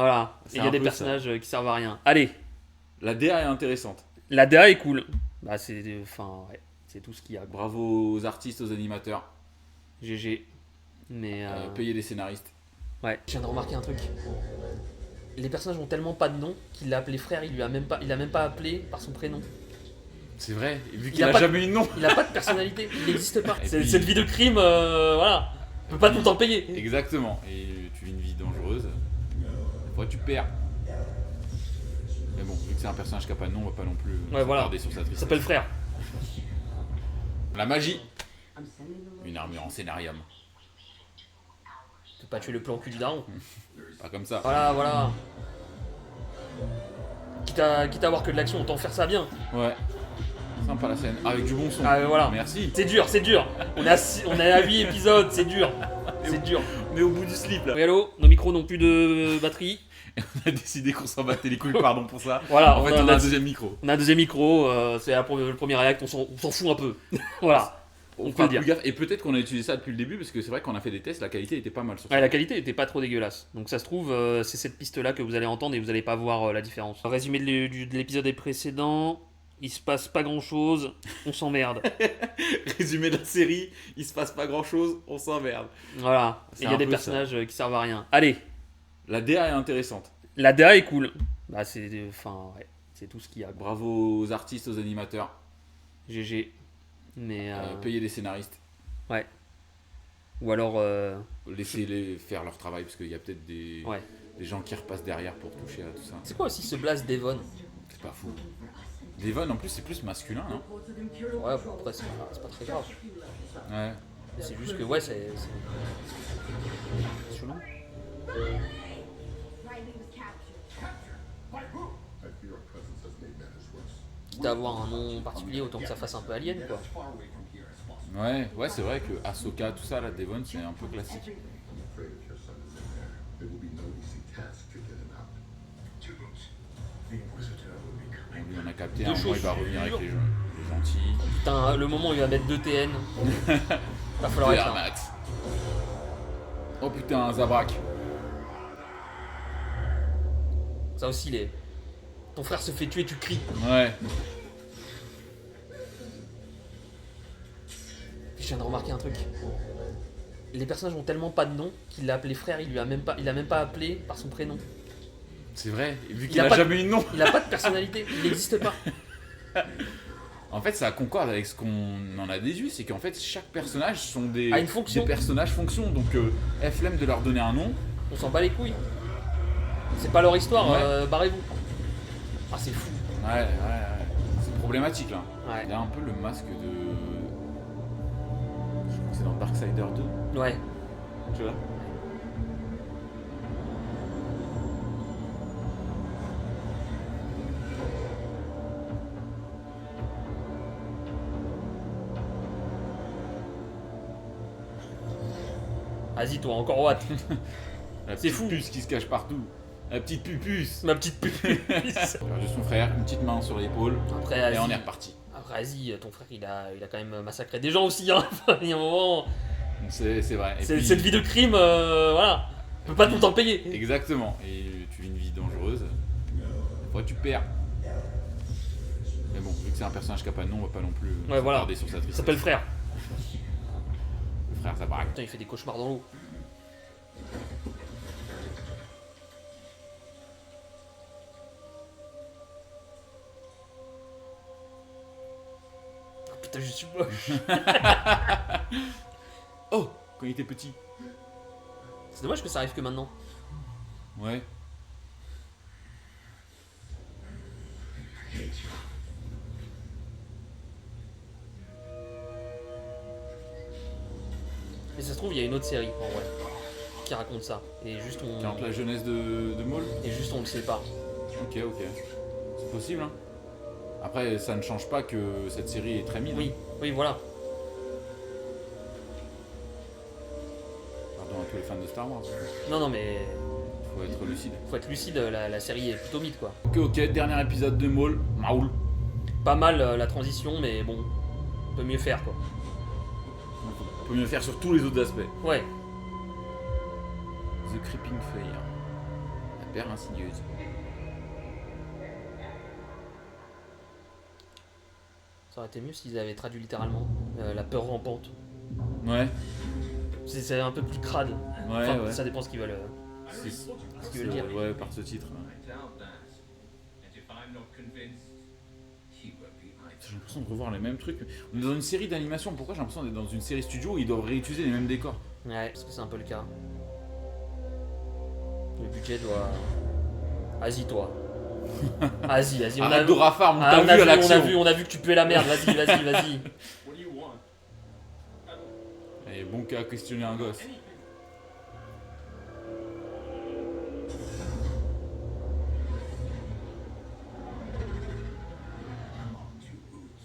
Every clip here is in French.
Voilà, C'est et il y a un des peu personnages qui servent à rien. Allez, La DA est intéressante. la DA est cool. Bah c'est, enfin, ouais, c'est tout ce qu'il y a. Bravo aux artistes, aux animateurs. GG. Mais Payez les scénaristes. ouais. Je viens de remarquer un truc. Les personnages ont tellement pas de nom qu'il l'a appelé frère. Il a même pas appelé par son prénom. C'est vrai, vu Il qu'il a a pas de- jamais eu de nom. Il a pas de personnalité. Il n'existe pas. Et puis- Cette vie de crime, voilà. On peut pas tout le temps payer. Exactement. Et tu vis une vie dangereuse. Après, tu perds. Mais bon, vu que c'est un personnage qui a pas de nom, on va pas non plus voilà. s'attarder sur sa Il tristesse. s'appelle frère. La magie. Une armure en scénarium. Tu peux pas tuer le plan cul du daron. Pas comme ça. Voilà. Quitte à voir que de l'action, autant faire ça bien. Ouais. Sympa la scène. Avec du bon son. Ah, voilà. Merci. C'est dur. On est à 8 épisodes, c'est dur. C'est dur. On est au bout du slip là. Oui, allô, nos micros n'ont plus de batterie. On a décidé qu'on s'en battait les couilles, pardon pour ça. Voilà, En fait, on a un deuxième micro. On a un deuxième micro, c'est le premier react, on s'en fout un peu. Voilà. On peut fera le plus dire. gaffe. Et peut-être qu'on a utilisé ça depuis le début, parce que c'est vrai qu'on a fait des tests, la qualité était pas mal sur ça. Ouais, la qualité était pas trop dégueulasse. Donc ça se trouve, c'est cette piste-là que vous allez entendre et vous allez pas voir la différence. Résumé de l'épisode précédent, il se passe pas grand-chose, on s'emmerde. Résumé de la série, il se passe pas grand chose, on s'emmerde. Voilà. C'est Et il y a un des peu personnages qui servent à rien. Allez, La DA est intéressante. la DA est cool. Bah c'est, enfin, ouais, c'est tout ce qu'il y a. Bravo aux artistes, aux animateurs. GG. Mais Payez les scénaristes. ouais. Ou alors, Laissez-les faire leur travail, parce qu'il y a peut-être des gens qui repassent derrière pour toucher à tout ça. c'est quoi aussi ce blast Devon? C'est pas fou. Devon en plus c'est plus masculin, non? Ouais, bon, après c'est pas très grave. Ouais. C'est juste que ouais, c'est chelou. Quitte à avoir un nom particulier, autant que ça fasse un peu alien quoi. Ouais, c'est vrai que Ahsoka, tout ça, là, Devon, c'est un peu classique. Lui, on a capté, Deux un moment il va chaussures. revenir avec les gentils. Putain, le moment où il va mettre 2 TN, va falloir être Air là. Max. Oh putain, un Zabrak. Ça aussi, ton frère se fait tuer, tu cries. Ouais. Je viens de remarquer un truc. Les personnages ont tellement pas de nom qu'il l'a appelé frère, il a même pas appelé par son prénom. C'est vrai, vu Il qu'il a a pas de- jamais eu de nom. Il a pas de personnalité, il n'existe pas. En fait, ça concorde avec ce qu'on en a déduit, c'est qu'en fait, chaque personnage sont des, A une fonction. des personnages fonctions. Donc, flemme de leur donner un nom. On s'en bat les couilles. C'est pas leur histoire, Ouais. barrez-vous. Ah, c'est fou. Ouais. C'est problématique là. Ouais. Il y a un peu le masque de. Je crois que c'est dans Darksider 2. Ouais. Tu vois? Vas-y, toi, encore Watt. La C'est petite fou. puce qui se cache partout. La petite pupuce. Ma petite pute. Il a perdu son frère, une petite main sur l'épaule. Après, Et on vas-y. est reparti. Après, vas-y, ton frère, il a quand même massacré des gens aussi, hein. Il y a un moment. C'est vrai. Et puis- Cette vie de crime, voilà. On peut pas tout le temps payer. Exactement. Et tu vis une vie dangereuse. Après, tu perds. Mais bon, vu que c'est un personnage qui a pas de nom, on va pas non plus Ouais, voilà. s'attarder sur sa Il tristesse. s'appelle frère. Le frère Zabrak. Putain, il fait des cauchemars dans l'eau. Oh, putain, je suis moche. Oh, quand il était petit. C'est dommage que ça arrive que maintenant. Ouais. Mais ça se trouve, il y a une autre série, en vrai, qui raconte ça. Et juste on, Qui rentre la jeunesse de Maul. le sait pas. Ok. C'est possible, hein. Après, ça ne change pas que cette série est très mine. Oui, voilà. Pardon à tous les fans de Star Wars. Non, mais Faut être lucide. faut être lucide, la série est plutôt mythe, quoi. Ok, dernier épisode de Maul. Maul. Pas mal la transition, mais bon, on peut mieux faire, quoi. On peut mieux faire sur tous les autres aspects. Ouais. The Creeping Fire. La Père insidieuse. Ça aurait été mieux s'ils avaient traduit littéralement la peur rampante. Ouais, C'est un peu plus crade. ouais, Enfin, ouais. ça dépend ce qu'ils veulent, C'est- ce qu'ils veulent dire. Ouais, par ce titre. J'ai l'impression de revoir les mêmes trucs. On est dans une série d'animation, pourquoi j'ai l'impression d'être dans une série studio où ils doivent réutiliser les mêmes décors? Ouais, parce que c'est un peu le cas. Le budget doit. Vas-y, toi. Vas-y. Arrête de rafard, on Ah, t'a vu à l'action. on a vu que tu puais la merde. Vas-y. Et bon qu'à questionner un gosse.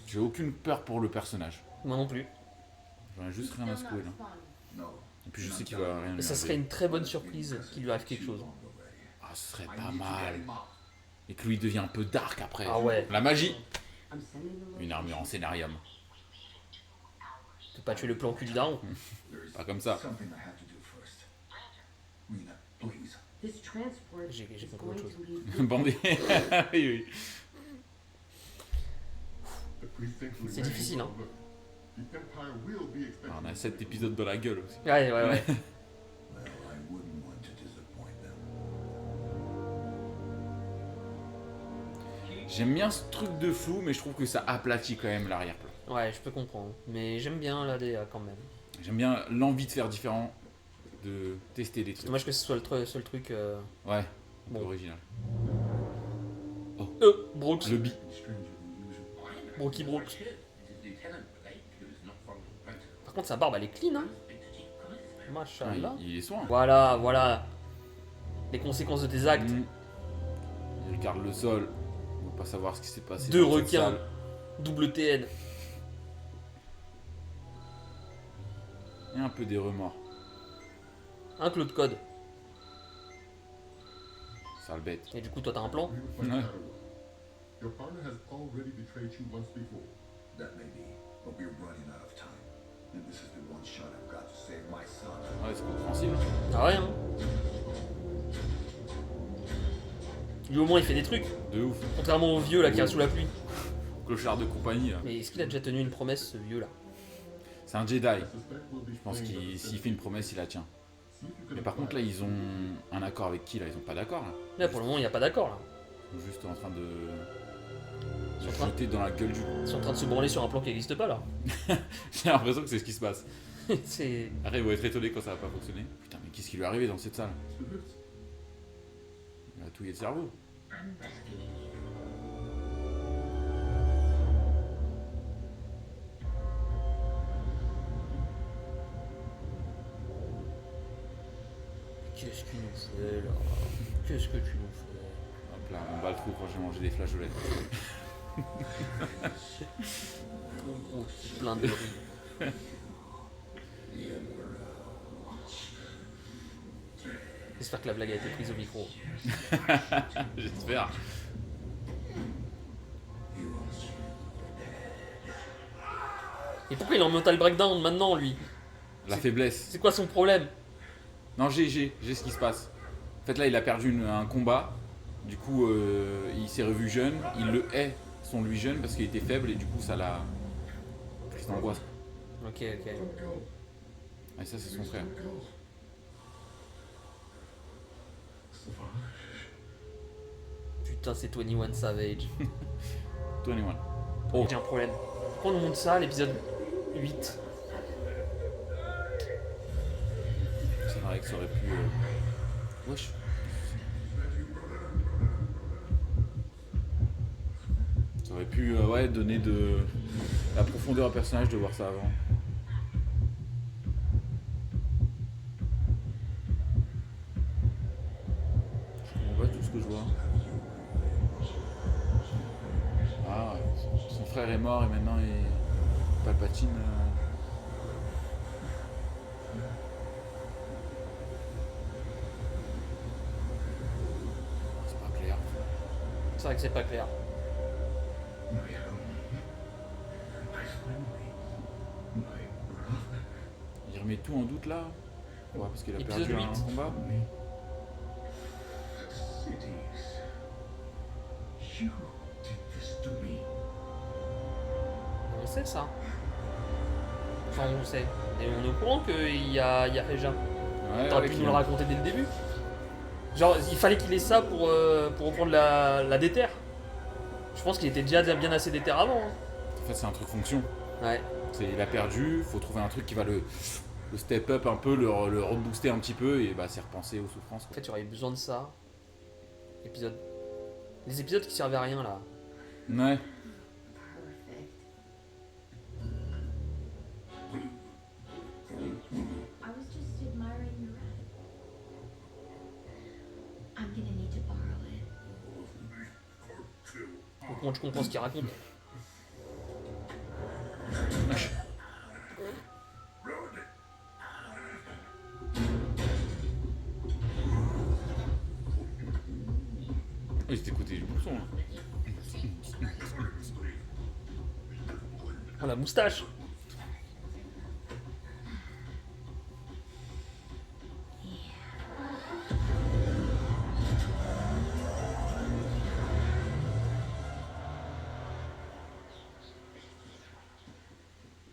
J'ai aucune peur pour le personnage. Moi non plus. J'en ai juste rien à secouer là. Et puis je sais qu'il va rien Et lui ça serait arriver. une très bonne surprise qu'il lui arrive quelque chose. Ah, ce serait pas mal. Et que lui devient un peu dark après. Ah ouais. La magie. Une armure en scénarium. Tu peux pas tuer le plan cul du daron. Pas comme ça. Something I have to do first. Rena, please. This transport J'ai is compris going autre chose. to leave. Bandé. Oui, oui. C'est difficile, hein. Ah, on a 7 épisodes dans la gueule aussi. Ouais. Well, I wouldn't want to disappoint them. J'aime bien ce truc de flou, mais je trouve que ça aplatit quand même l'arrière-plan. Ouais, je peux comprendre. Mais j'aime bien la DA quand même. J'aime bien l'envie de faire différent, de tester des C'est trucs. dommage que ce soit le seul truc. Ouais, Bon. original. Brooks. Le bi. Brookie Brooks. Par contre, sa barbe, elle est clean, hein. Ouais, Machallah. il est soin. Voilà. Les conséquences de tes actes. Il regarde le sol. On va pas savoir ce qui s'est passé. Deux dans cette requins. salle. Double TN. Et un peu des remords. Un Claude Code. Sale bête. Et du coup, toi, t'as un plan. Ouais. Your partner has already betrayed you once before. That may be, but we're running out of time. And this is the one shot I've got to save my son. Ouais, c'est compréhensible. Ah ouais, hein. Lui, au moins, il fait des trucs. De ouf. Contrairement au vieux là qui reste sous la pluie. Clochard de compagnie là. Mais est-ce qu'il a déjà tenu une promesse, ce vieux là? C'est un Jedi. I suspect we'll be Je pense playing qu'il with s'il fait une promesse, il la tient. See if you can Mais par contre là, ils ont un accord avec qui là? Ils ont pas d'accord là. Là, pour le moment, il n'y a pas d'accord là. Ils sont juste en train de Ils sont en train- jeter dans la gueule du. Ils sont en train de se branler sur un plan qui n'existe pas là. J'ai l'impression que c'est ce qui se passe. C'est. Après, ils vont être étonnés quand ça va pas fonctionner. Putain, mais qu'est-ce qui lui est arrivé dans cette salle? Il a touillé le cerveau. Qu'est-ce qu'il nous fait là? Qu'est-ce que tu nous fais? Hop là, on bat le trou quand j'ai mangé des flageolets. Oh, c'est plein de riz. J'espère que la blague a été prise au micro. J'espère. Et pourquoi il est en mental breakdown maintenant lui? La faiblesse. C'est quoi son problème? Non, j'ai ce qui se passe. En fait, là, il a perdu un combat. Du coup, il s'est revu jeune. Il le hait, son lui jeune, parce qu'il était faible et du coup, ça l'a. Crise d'angoisse. Ok. Ah, ça, c'est son frère. Putain, c'est 21 Savage. 21. Oh, j'ai un problème. Pourquoi on nous montre ça à l'épisode 8? C'est vrai que ça aurait pu. Wesh. Ça aurait pu ouais, donner de la profondeur au personnage de voir ça avant. Je comprends pas tout ce que je vois. Ah, son frère est mort et maintenant il Palpatine. C'est pas clair. C'est vrai que c'est pas clair. Il remet tout en doute là. Ouais, parce qu'il a Épisode perdu 8. un combat. You did this to me. On sait ça. Enfin, on sait. Et on est au courant qu'il y a Reja. Ouais, T'aurais ouais, pu qui- nous le raconter dès le début. Genre, il fallait qu'il ait ça pour reprendre la déterre. Je pense qu'il était déjà bien assez déter avant. Hein. En fait, c'est un truc fonction. Ouais. Il a perdu, faut trouver un truc qui va le step up un peu, le rebooster un petit peu et bah c'est repenser aux souffrances. En Quoi. fait, il y aurait eu besoin de ça. Épisode. Les épisodes qui servaient à rien là. Ouais. Perfect. I was just admiring your rat. I'm gonna need to borrow it. Donc moi je comprends ce qu'il raconte. Oui, c'était côté du bouton. Là. Oh la moustache.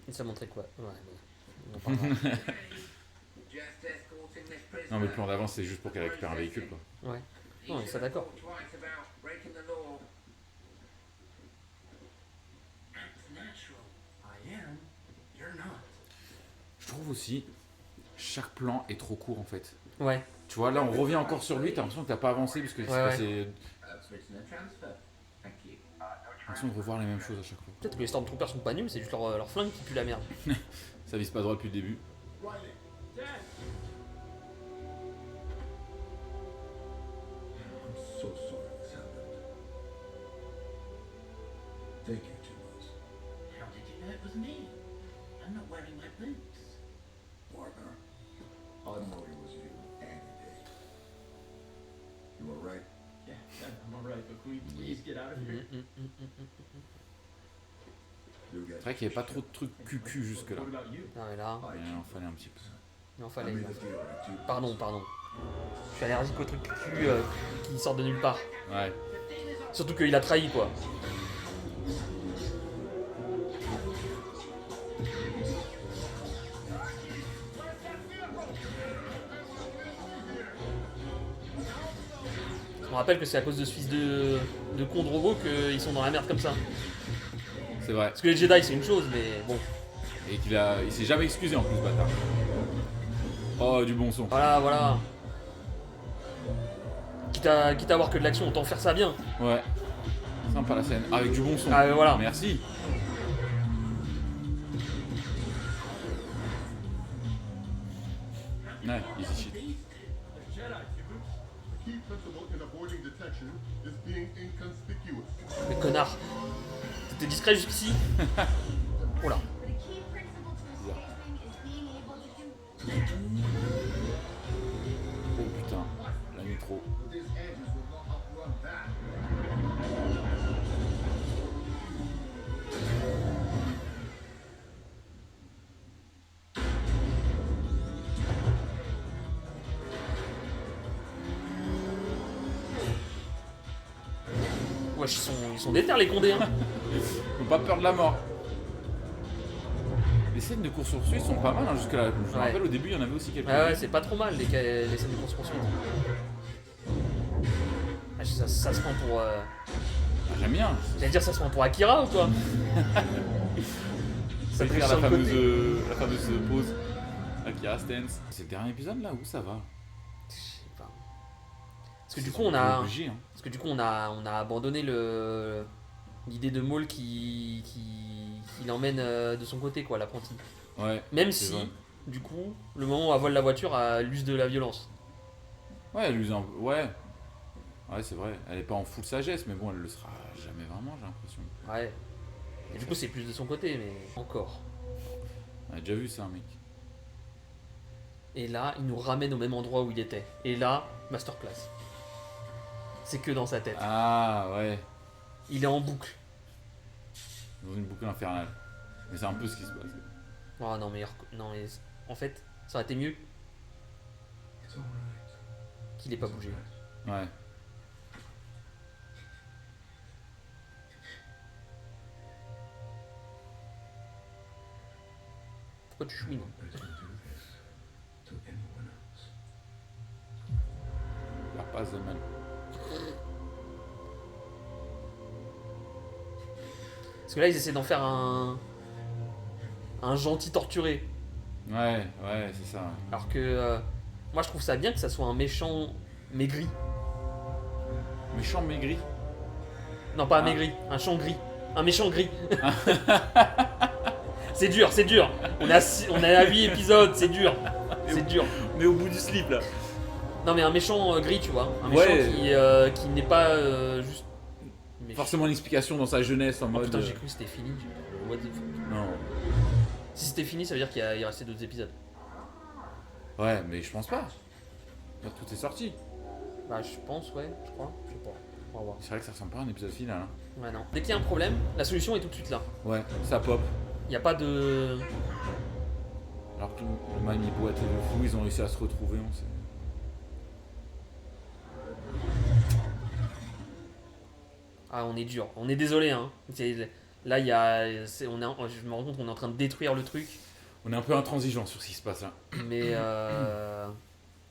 Et ça montrait quoi? Ouais, bon. On en parlera. Non, mais le plan d'avance, c'est juste pour qu'elle récupère un véhicule. Quoi. Ouais. Non, mais ça d'accord. Je trouve aussi, chaque plan est trop court en fait. Ouais. Tu vois, là on revient encore sur lui, t'as l'impression que t'as pas avancé parce que c'est Ouais, passé. L'impression de revoir les mêmes choses à chaque fois. Peut-être que les Stormtroopers sont pas nuls, c'est juste leur flingue qui pue la merde. Ça vise pas droit depuis le début. I'm so sorry this happened. Thank you, Timmons. How did you know it was me? I'm not wearing my boots. Partner, I know it was you any day. You were right. Yeah, I'm alright, but can we please get out of here? You get C'est vrai qu'il n'y avait pas trop de trucs cucu jusque là. What about you? Non mais là, Il en fallait un petit peu. il en I fallait. made a deal with you. Pardon. Je suis allergique aux trucs cucu qui sortent de nulle part. Ouais. Surtout qu'il a trahi quoi. Je me rappelle que c'est à cause de ce fils de con de robot qu'ils sont dans la merde comme ça. C'est vrai. Parce que les Jedi c'est une chose, mais bon. Et il s'est jamais excusé en plus, ce bâtard. Oh, du bon son. Voilà. Quitte à voir que de l'action, autant faire ça bien. Ouais. Sympa la scène. Avec du bon son. Ah, voilà. Merci. Ouais, easy shit. The key principle in avoiding detection is being inconspicuous. Mais connard. T'étais discret jusqu'ici. Oh là. But a key principle to escaping is being able to do. Oh putain, la nitro. But these edges will not outrun that. Wesh, ils sont déter les condés, hein. Ils ont pas peur de la mort. Les scènes de course-poursuite sont pas mal hein, jusque là. Je me Ouais. rappelle au début, il y en avait aussi quelques. Ouais, c'est pas trop mal les scènes de course-poursuite. Ah, ça se prend pour. Ah, j'aime bien. J'allais dire, ça se prend pour Akira ou quoi? Ça triche la sur le fameuse, côté. la fameuse pause. Akira Stance. C'est le dernier épisode là où ça va. Je sais pas. Parce que du coup, on a. Obligé, hein. Parce que du coup, on a abandonné l'idée de Maul qui l'emmène de son côté, quoi, l'apprenti. Ouais. Même c'est si, vrai. du coup, le moment où elle vole la voiture a l'use de la violence. Ouais, elle use un peu. Ouais. Ouais, c'est vrai. Elle est pas en full sagesse, mais bon, elle le sera jamais vraiment, j'ai l'impression. Ouais. Et du coup, c'est plus de son côté, mais encore. On a déjà vu ça, mec. Et là, il nous ramène au même endroit où il était. Et là, masterclass. C'est que dans sa tête. Ah, ouais. Il est en boucle. Dans une boucle infernale. Mais c'est un peu ce qui se passe. Oh non, mais en fait, ça aurait été mieux It's all right. qu'il ait pas bougé. Ouais. Pourquoi tu chouines? as to do this to anyone else. La passe de mal. Parce que là, ils essaient d'en faire un gentil torturé. Ouais, c'est ça. Alors que moi, je trouve ça bien que ça soit un méchant maigri. Méchant maigri. Non, pas un Ah. maigri, un champ gris. Un méchant gris. C'est dur. On est à 8 épisodes, c'est dur. C'est dur. Mais au bout du slip là. Non, mais un méchant gris, tu vois. Un méchant Ouais. qui n'est pas juste. méchant. Forcément une explication dans sa jeunesse en Oh mode. putain, j'ai cru que c'était fini. What the fuck. Non. Si c'était fini, ça veut dire qu'il restait d'autres épisodes. Ouais, mais je pense pas. Là, tout est sorti. Bah, je pense, ouais, je crois. Je sais pas. On va voir. C'est vrai que ça ressemble pas à un épisode final. Hein. Ouais, non. Dès qu'il y a un problème, la solution est tout de suite là. Ouais, ça pop. Il n'y a pas de. Alors que le man il boitait de fou, ils ont réussi à se retrouver, on sait. Ah, on est dur. On est désolé, hein. Là, il y a. Je me rends compte qu'on est en train de détruire le truc. On est un peu intransigeant sur ce qui se passe là. Mais.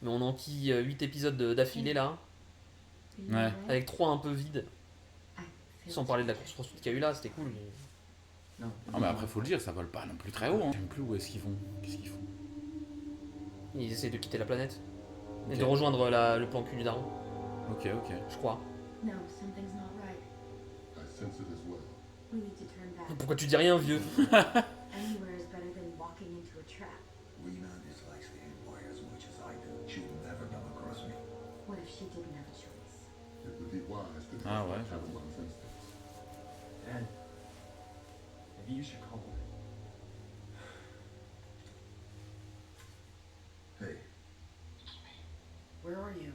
Mais on enquille 8 épisodes d'affilée là. Ouais. Avec 3 un peu vides. Sans parler de la course-poursuite qu'il y a eu là, c'était cool. No. Ah, mais après, faut le dire, ça vole pas non plus très haut. Hein. Je sais plus où est-ce qu'ils vont. Qu'est-ce qu'ils font? Ils essaient de quitter la planète. Et Ok. de rejoindre le plan cul du daron, Ok. je crois. No, something's not right. I sense it as well. We need to turn back. Pourquoi tu dis rien, vieux? Anywhere is better than walking into a trap. Lena dislikes the Empire as much as I do. She would never come across me. What if she didn't have a choice? It would be wise to Ah, trust ouais, my j'avoue. one's instincts. Dad, maybe you should call her. Hey, Where are you?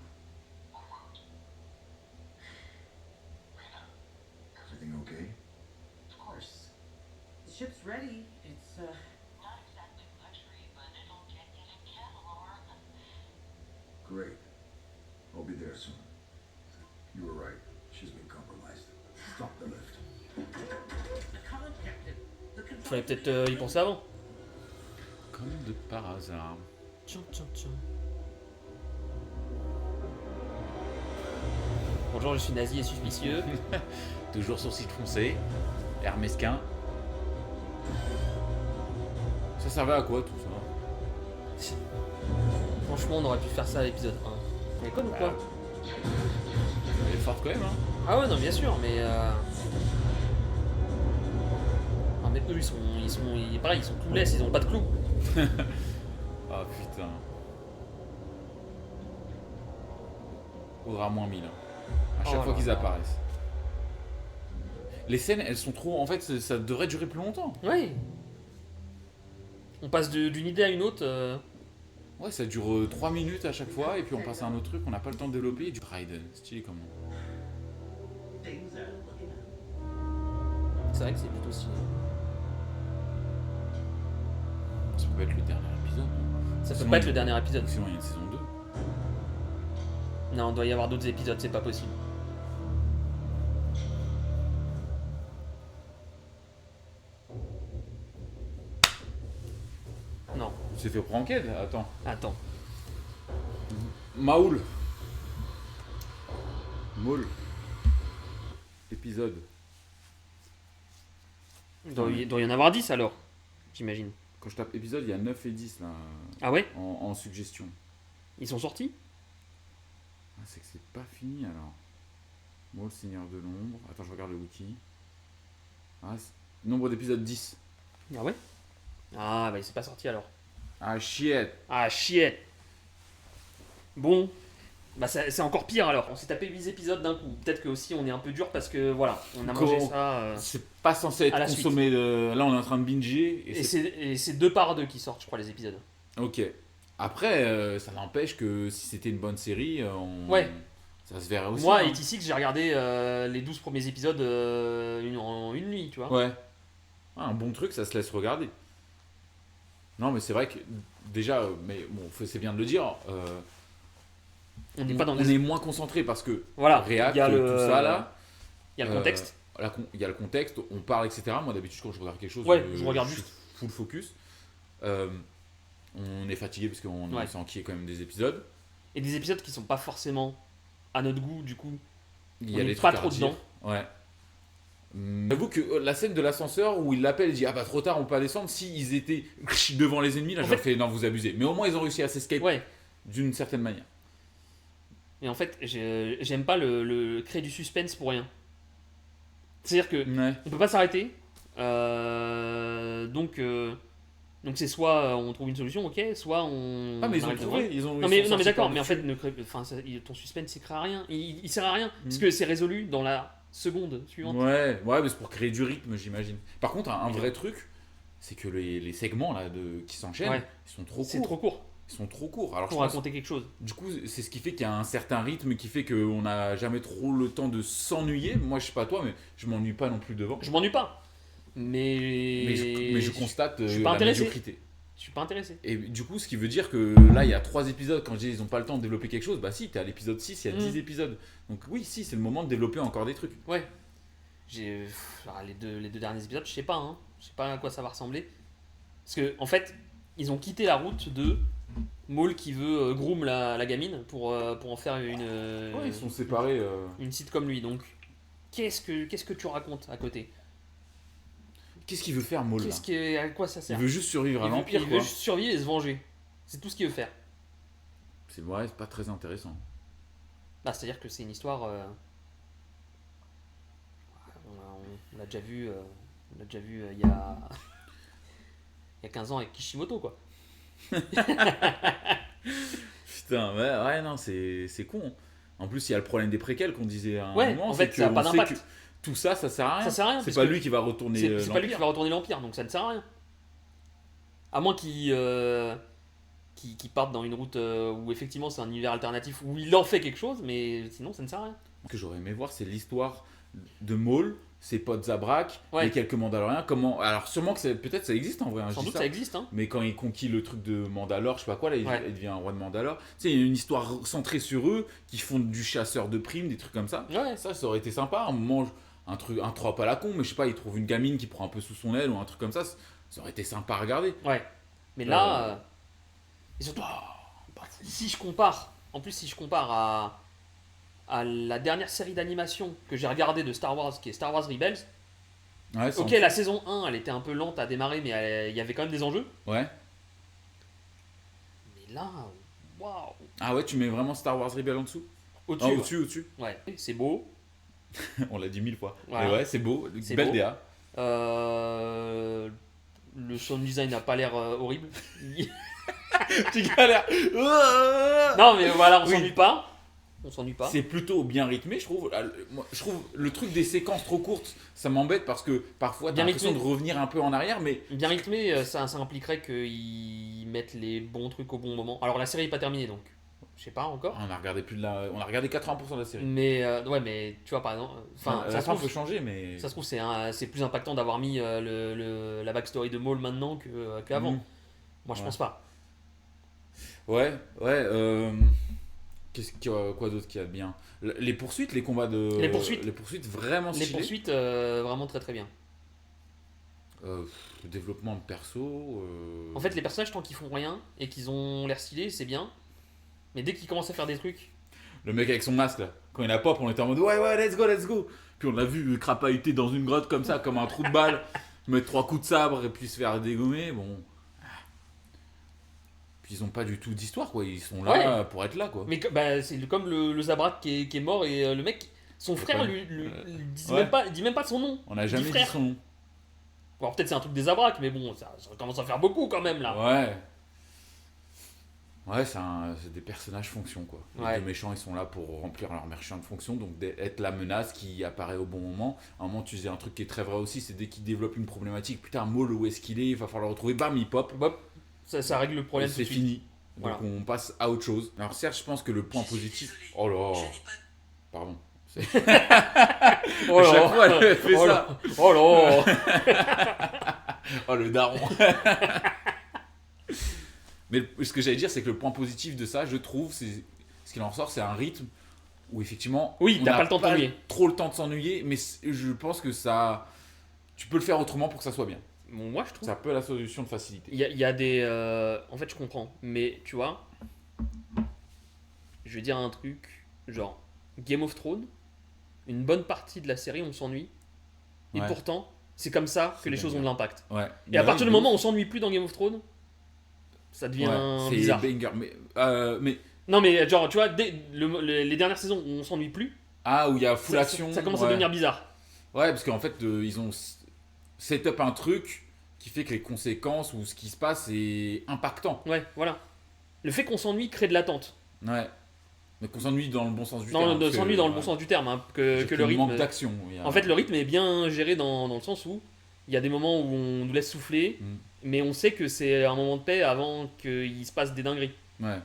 everything okay? Of course. The ship's ready. It's, Not exactly luxury, but it'll get you to Catalor. Great. I'll be there soon. You were right. She's been compromised. Stop the lift. come on, Captain. The control. Fallait peut-être y penser avant. Comme de par hasard. Tiens. Bonjour, je suis nazi et suspicieux. Toujours sourcil foncé. Air mesquin. Ça servait à quoi tout ça? Franchement, on aurait pu faire ça à l'épisode 1. Mais comme ou quoi? Elle est forte quand même, hein. Ah ouais, non, bien sûr, mais. Ah, mais eux, pareil, ils sont clouless, ils ont pas de clous. Ah putain. Aura moins 1000. À chaque Oh fois là qu'ils là. apparaissent. Les scènes, elles sont trop. En fait, ça devrait durer plus longtemps. Ouais. On passe d'une idée à une autre. Ouais, ça dure 3 minutes à chaque fois, et puis on passe à un autre truc, on n'a pas le temps de développer. Du Raiden, stylé comment. Things are looking up. C'est vrai que c'est plutôt stylé. Ça peut être le dernier épisode. Ça peut Sinon, pas être le dernier épisode. Sinon, il y a une saison 2. Non, il doit y avoir d'autres épisodes, c'est pas possible. Non, On s'est fait pranker, attends. attends. Maoul. Maul. Épisode. Doit y en avoir 10 alors, j'imagine. Quand je tape épisode, il y a 9 et 10 là, Ah ouais? en suggestion. Ils sont sortis? Ah, c'est que c'est pas fini alors. Maul, Seigneur de l'ombre. Attends, je regarde le wiki. Ah, nombre d'épisodes 10. Ah ouais? Ah bah il s'est pas sorti alors. Ah, shit. Ah shit. Bon, bah c'est encore pire alors. On s'est tapé 8 épisodes d'un coup. Peut-être que aussi on est un peu dur parce que voilà, on a mangé Comment- ça. C'est pas censé être À la consommé. Là, on est en train de binger. Et c'est 2 par 2 qui sortent, je crois, les épisodes. Ok. Après, ça n'empêche que si c'était une bonne série, Ouais. ça se verrait aussi. Moi, hein. 86, j'ai regardé les 12 premiers épisodes en une nuit, tu vois. Ouais. Ah, un bon truc, ça se laisse regarder. Non, mais c'est vrai que déjà, mais bon, c'est bien de le dire. On n'est pas dans on des... est moins concentré parce que Voilà, React, il y a tout le- ça là. Il y a le contexte. Il y a le contexte, on parle, etc. Moi d'habitude, quand je regarde quelque chose, Ouais, je regarde suis juste. full focus. On est fatigué parce qu'on Ouais. s'est enquillé quand même des épisodes. Et des épisodes qui sont pas forcément à notre goût, du coup. Il On y a est des pas trucs à trop redire. dedans. Ouais. J'avoue que la scène de l'ascenseur où il l'appelle et dit ah bah trop tard on peut pas descendre, si ils étaient devant les ennemis là En j'aurais fait- fait non vous abusez, mais au moins ils ont réussi à s'escape Ouais. d'une certaine manière. Et en fait, j'aime pas le créer du suspense pour rien. C'est-à-dire que Ouais. on peut pas s'arrêter. Donc c'est soit on trouve une solution, ok, soit on. Ah mais ils ont arrête de trouvé, voir. ils ont Non ils mais, sont non mais sortis d'accord, par mais en dessus. fait, ton suspense il sert à rien. Il sert à rien. Parce Mm. que c'est résolu dans la seconde suivante. Ouais, mais c'est pour créer du rythme j'imagine. Par contre un vrai truc, c'est que les segments là qui s'enchaînent, Ouais. ils sont trop C'est courts. trop court Ils sont trop courts. Alors pour je pense, raconter quelque chose. du coup c'est ce qui fait qu'il y a un certain rythme qui fait qu'on n'a jamais trop le temps de s'ennuyer. Moi je sais pas toi mais je m'ennuie pas non plus devant. Je m'ennuie pas. Mais Mais je constate je suis pas la intéressé. médiocrité. Je suis pas intéressé. Et du coup, ce qui veut dire que là, il y a 3 épisodes. Quand je dis ils n'ont pas le temps de développer quelque chose, bah si, t'es à l'épisode 6, il y a 10 épisodes. Donc oui, si, c'est le moment de développer encore des trucs. Ouais. Les deux derniers épisodes, je sais pas, hein. Je sais pas à quoi ça va ressembler. Parce que, en fait, ils ont quitté la route de Maul qui veut groom la gamine pour en faire Ouais, ils sont séparés. une sitcom lui. Donc, qu'est-ce que tu racontes à côté? Qu'est-ce qu'il veut faire, Maul là À quoi ça Il sert? veut juste survivre à Il veut- l'Empire, il quoi. veut juste survivre et se venger. C'est tout ce qu'il veut faire. C'est vrai, c'est pas très intéressant. Bah, c'est-à-dire que c'est une histoire. On l'a déjà vu. On l'a déjà vu il y a. Il y a 15 ans avec Kishimoto, quoi. Putain, ouais, non, c'est con. En plus, il y a le problème des préquels qu'on disait à un Ouais, moment. en c'est fait, ça a qu'on pas sait d'impact. que tout ça, ça sert à rien. Ça sert à rien, C'est parce pas que lui qui va retourner C'est pas lui qui l'Empire. va retourner l'Empire, donc ça ne sert à rien. À moins qu'il parte dans une route où effectivement c'est un univers alternatif, où il en fait quelque chose, mais sinon ça ne sert à rien. Ce que j'aurais aimé voir, c'est l'histoire de Maul, ses potes Zabrak, Ouais. les quelques Mandaloriens. Comment... Alors, sûrement que peut-être ça existe en vrai. Hein, je Sans dis doute ça. ça existe, hein. Mais quand il conquit le truc de Mandalore, je sais pas quoi, là, Ouais. il devient un roi de Mandalore. Tu sais, il y a une histoire centrée sur eux, qui font du chasseur de primes, des trucs comme ça. Ouais, Ça aurait été sympa. À un moment, un trope à la con, mais je sais pas, il trouve une gamine qui prend un peu sous son aile ou un truc comme ça. Ça aurait été sympa à regarder. ouais. Mais là, et surtout, si je compare, en plus si je compare à la dernière série d'animation que j'ai regardée de Star Wars, qui est Star Wars Rebels. Ouais, Ok, la saison 1, elle était un peu lente à démarrer, mais il y avait quand même des enjeux. Ouais. Mais là, waouh, Ah ouais, tu mets vraiment Star Wars Rebel en dessous au-dessus. Ah, ouais. au-dessus. Ouais, c'est beau. On l'a dit 1000 fois. Voilà. Mais ouais, c'est beau. C'est Belle beau. DA. Le sound design n'a pas l'air horrible. Tu galères. Non, mais voilà, on Oui. s'ennuie pas. On s'ennuie pas. C'est plutôt bien rythmé, je trouve. Moi, je trouve le truc des séquences trop courtes, ça m'embête parce que parfois t'as Bien l'impression de rythmé. revenir un peu en arrière, mais Bien rythmé, ça impliquerait qu'ils mettent les bons trucs au bon moment. Alors la série n'est pas terminée, donc je sais pas encore. on a regardé on a regardé 80% de la série. Mais ouais, mais tu vois par exemple, enfin, La ça se fin peut trouve, changer, mais ça se trouve c'est plus impactant d'avoir mis la backstory de Maul maintenant qu'avant. Mhm. Moi je Ouais. pense pas. Ouais. Quoi d'autre qu'il y a de bien? Les poursuites, les combats de. Les poursuites. Les poursuites vraiment Les stylées. poursuites vraiment très très bien. Le développement de perso. En fait, les personnages, tant qu'ils font rien et qu'ils ont l'air stylés, c'est bien. Mais dès qu'ils commencent à faire des trucs, Le mec avec son masque là, quand il a pop, on était en mode ouais, let's go. Puis on l'a vu crapahuter dans une grotte comme ça, comme un trou de balle, mettre 3 coups de sabre et puis se faire dégommer. Bon. Puis ils ont pas du tout d'histoire quoi, ils sont là pour être là quoi. mais bah, c'est comme le Zabrak qui est mort et le mec, son frère pas- lui dit ouais. dit même pas son nom. On n'a Il jamais dit dit frère. son nom. Bon, alors peut-être c'est un truc des Zabrak, mais bon, ça commence à faire beaucoup quand même là. Ouais. Ouais, c'est des personnages fonction quoi. Les Ouais. deux méchants ils sont là pour remplir leur méchant de fonction, donc être la menace qui apparaît au bon moment. À un moment tu disais un truc qui est très vrai aussi, c'est dès qu'ils développent une problématique, putain Maul où est-ce qu'il est, il va falloir le retrouver, bam il pop, Hop, ça règle le et problème tout c'est de suite. fini. Donc Voilà. on passe à autre chose. Alors certes je pense que le point positif... Oh là. Pardon. Oh À chaque fois, elle fait oh ça. là, oh là. Oh le daron. Mais ce que j'allais dire, c'est que le point positif de ça, je trouve, c'est ce qu'il en ressort, c'est un rythme où effectivement, Oui, on t'as n'a pas le temps de t'ennuyer. trop le temps de s'ennuyer, mais je pense que ça, tu peux le faire autrement pour que ça soit bien. Bon, moi, je trouve. C'est un peu la solution de facilité. Il y a des. En fait, je comprends. Mais tu vois, je vais dire un truc. Genre, Game of Thrones, une bonne partie de la série, on s'ennuie. Et Ouais. pourtant, c'est comme ça que C'est les choses ont de banger. l'impact. Ouais. Et à Bah partir oui, du moment où on s'ennuie plus dans Game of Thrones, ça devient ouais, c'est bizarre. banger. Mais Non, mais genre, tu vois, dès les dernières saisons où on s'ennuie plus, ah, où il y a full ça, action. ça commence ouais. à devenir bizarre. Ouais, parce qu'en fait, ils ont set up un truc qui fait que les conséquences ou ce qui se passe est impactant. Ouais, voilà. Le fait qu'on s'ennuie crée de l'attente. Ouais. Mais qu'on s'ennuie dans le bon sens du Non, terme. de parce s'ennuie que, dans le bon ouais, sens du terme, hein, c'est que le qu'il rythme. manque d'action. Il y a- En fait, le rythme est bien géré dans le sens où il y a des moments où on nous laisse souffler, Mm. mais on sait que c'est un moment de paix avant qu'il se passe des dingueries. Ouais.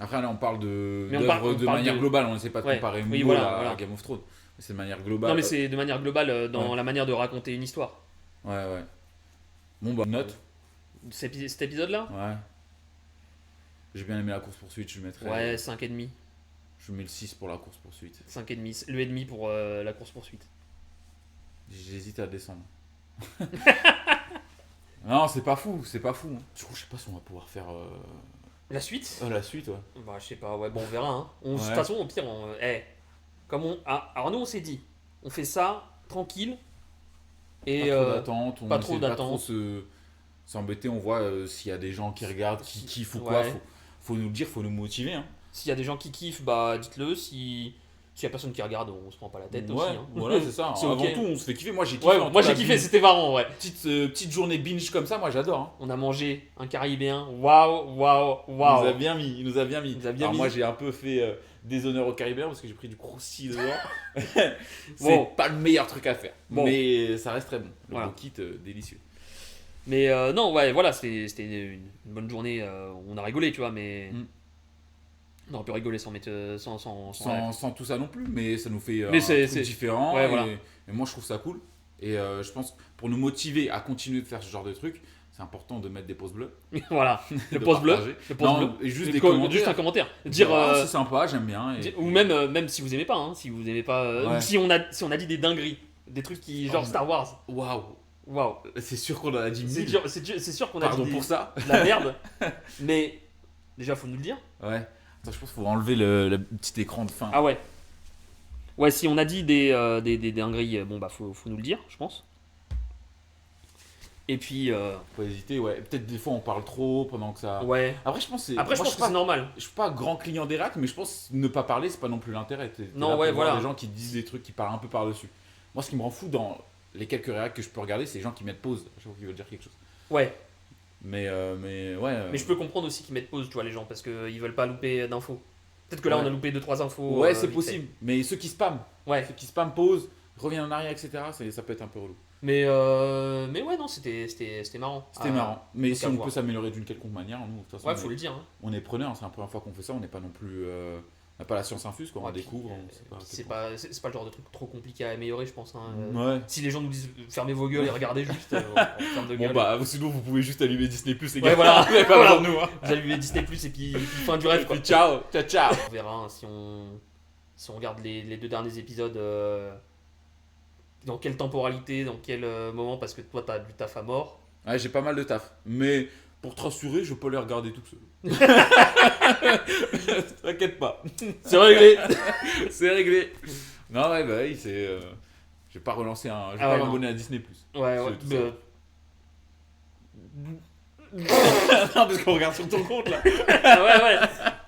Après, là, on parle Mais on d'œuvres parle- on de parle manière de- globale. On n'essaie pas de Ouais. comparer Oui, Maul voilà, à voilà. Game of Thrones. Mais c'est de manière globale. Non, mais c'est de manière globale dans Ouais. la manière de raconter une histoire. Ouais, ouais. Bon, bah, note. Cet épisode-là Ouais. J'ai bien aimé la course-poursuite. Je mettrais. Ouais, 5,5. Je mets le 6 pour la course-poursuite. 5,5. Le et demi pour la course-poursuite. J'hésite à descendre. Non, c'est pas fou. C'est pas fou. Hein. Du coup, je sais pas si on va pouvoir faire La suite la suite, ouais. Bah, je sais pas, ouais, bon, on verra. Hein. De toute Ouais. façon, au pire, comme alors nous, on s'est dit, on fait ça tranquille. Et Pas trop d'attente, on pas essaie trop de pas d'attente. trop s'embêter, on voit s'il y a des gens qui regardent, qui kiffent ou Ouais. quoi, faut nous le dire, faut nous motiver. Hein. s'il y a des gens qui kiffent, bah dites-le. S'il y a personne qui regarde, on se prend pas la tête Ouais, aussi. Hein. voilà, c'est ça. C'est Avant ok. tout, on se fait kiffer. Moi, j'ai kiffé. Ouais, entre moi j'ai la kiffé, binge- c'était marrant, ouais. petite journée binge comme ça, moi j'adore. Hein. On a mangé un caribéen, waouh, waouh, Il nous waouh. a bien mis, il nous a bien mis. Il nous a bien Alors mis. moi j'ai un peu fait des honneurs au Caribéen parce que j'ai pris du croustilles dedans. C'est Bon. pas le meilleur truc à faire, Bon. mais ça reste très bon. Le Voilà. beau kit délicieux. Mais non, ouais, voilà, c'était une bonne journée. On a rigolé, tu vois, mais. Mm. On aurait pu rigoler sans mettre. Sans Sans tout ça non plus, mais ça nous fait Mais un c'est- truc c'est- différent. Ouais, et, voilà. et moi je trouve ça cool. Et je pense que pour nous motiver à continuer de faire ce genre de truc, c'est important de mettre des pouces bleus. voilà, le de pouce bleu. partager. Le pouce Non, bleu. et juste Et des quoi, commentaires. juste un commentaire. Dire. Ah, c'est sympa, j'aime bien. Et... Ou même si vous aimez pas, hein, si vous aimez pas. Ouais. Ou si on a dit des dingueries. Des trucs qui. Genre Oh, Star Wars. Waouh, Waouh. c'est sûr qu'on en a dit C'est 1000. sûr, c'est sûr qu'on a Pardon dit pour ça. de la merde. Mais. Déjà, faut nous le dire. Ouais. Attends, je pense qu'il faut enlever le petit écran de fin. Ah ouais. Ouais, si on a dit des dingueries, bon bah faut nous le dire, je pense. Et puis, Faut hésiter, ouais. Peut-être des fois on parle trop pendant que ça. ouais. Après, je pense que c'est. Après, je moi, pense que c'est normal. Je suis pas grand client des racks, mais je pense que ne pas parler, c'est pas non plus l'intérêt. T'es Non, là pour ouais, voir voilà. des gens qui disent des trucs qui parlent un peu par-dessus. Moi, ce qui me rend fou dans les quelques réacs que je peux regarder, c'est les gens qui mettent pause à chaque fois qu'ils veulent dire quelque chose. Ouais. Mais ouais. Mais je peux comprendre aussi qu'ils mettent pause, tu vois, les gens, parce qu'ils veulent pas louper d'infos. Peut-être que là, Ouais. on a loupé 2-3 infos. Ouais, c'est vite possible. Mais ceux qui spamment, fait. Ouais. ceux qui spamment pause, reviennent en arrière, etc., ça peut être un peu relou. Mais ouais, non, c'était marrant. C'était Ah, marrant. Mais donc si à on voir. peut s'améliorer d'une quelconque manière, nous, de toute façon, Ouais, faut le dire. Hein. on est preneur. C'est la première fois qu'on fait ça. On n'est pas non plus. On n'a pas la science infuse, quoi. On Ouais, puis, découvre. on puis sait pas à quel c'est point. pas le genre de truc trop compliqué à améliorer, je pense. Hein. Ouais. Si les gens nous disent fermez vos gueules et regardez juste, on ferme de Bon gueule. bah sinon vous pouvez juste allumer Disney Plus les Ouais, gars. voilà. Vous n'avez pas Voilà. besoin de nous. Hein. Vous allumez Disney Plus et puis fin du rêve, Et quoi. puis ciao, ciao, ciao. On verra hein, si on regarde les 2 derniers épisodes, dans quelle temporalité, dans quel moment, parce que toi t'as du taf à mort. Ouais, j'ai pas mal de taf, mais pour te rassurer, je peux les regarder tout seul. T'inquiète pas, C'est réglé. c'est réglé. Non ouais bah oui c'est. Je vais pas relancer un. Je vais Ah pas ouais, non. m'abonner à Disney Plus. Ouais, ouais. tout mais, non parce qu'on regarde sur ton compte là.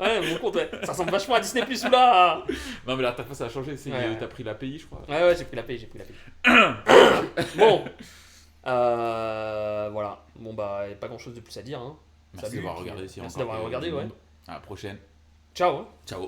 ouais, mon compte, ouais. Ça ressemble vachement à Disney Plus ou là. Non mais l'interface a changé. C'est Ouais. t'as pris l'API je crois. Ouais, j'ai pris la paye. Bon. Voilà. Bon, bah, y a pas grand chose de plus à dire. Hein. Merci Salut, d'avoir puis, regardé. s'il y a merci encore d'avoir du regardé, ouais. monde. À la prochaine. Ciao. Hein. Ciao.